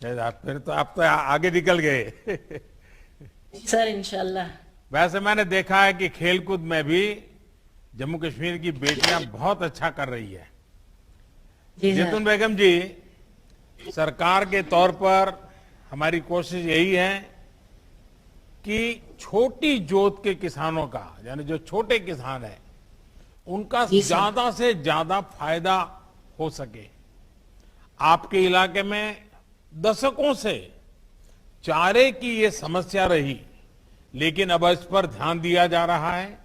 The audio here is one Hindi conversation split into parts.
फिर तो आप तो आगे निकल गए। सर इंशाल्लाह। वैसे मैंने देखा है कि खेलकूद में भी जम्मू कश्मीर की बेटियां बहुत अच्छा कर रही है। जी सर। जैतून बेगम जी, सरकार के तौर पर हमारी कोशिश यही है कि छोटी जोत के किसानों का, यानी जो छोटे किसान है, उनका जी सर। ज्यादा से ज्यादा फायदा हो सके। आपके इलाके में दशकों से चारे की ये समस्या रही, लेकिन अब इस पर ध्यान दिया जा रहा है।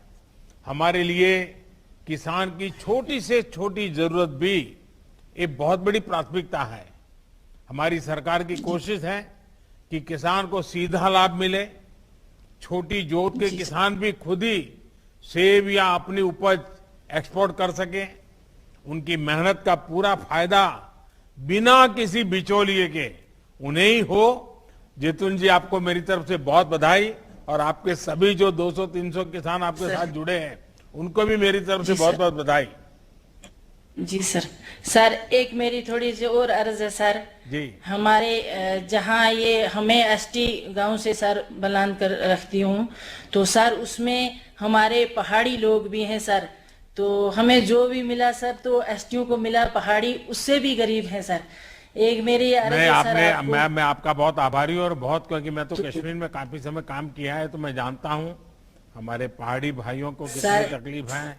हमारे लिए किसान की छोटी से छोटी जरूरत भी एक बहुत बड़ी प्राथमिकता है। हमारी सरकार की कोशिश है कि किसान को सीधा लाभ मिले। छोटी जोत के किसान भी खुद ही सेब या अपनी उपज एक्सपोर्ट कर सके। उनकी मेहनत का पूरा फायदा बिना किसी बिचौलिए के उन्हें ही हो। जैतून जी, आपको मेरी तरफ से बहुत बधाई, और आपके सभी जो 200-300 किसान आपके साथ जुड़े हैं उनको भी मेरी तरफ से बहुत बहुत बधाई। जी सर। सर एक मेरी थोड़ी सी और अर्ज है सर। जी। हमारे जहाँ ये हमें एसटी गांव से सर बलान कर रखती हूँ, तो सर उसमें हमारे पहाड़ी लोग भी हैं सर। तो हमें जो भी मिला सर तो एसटीओ को मिला, पहाड़ी उससे भी गरीब है सर। एक मेरी अर्ज है सर आपको। मैं आपका बहुत आभारी हूँ, और बहुत, क्योंकि मैं तो कश्मीर में काफी समय काम किया है, तो मैं जानता हूँ हमारे पहाड़ी भाइयों को कितनी तकलीफ है।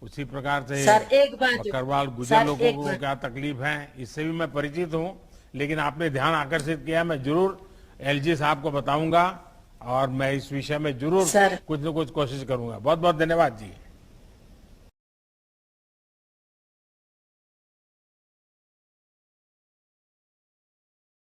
उसी प्रकार से सर एक बात, बकरवाल गुजर लोगों को क्या तकलीफ है, इससे भी मैं परिचित हूँ। लेकिन आपने ध्यान आकर्षित किया, मैं जरूर एलजी साहब को बताऊंगा, और मैं इस विषय में जरूर कुछ न कुछ कोशिश करूंगा। बहुत बहुत धन्यवाद जी।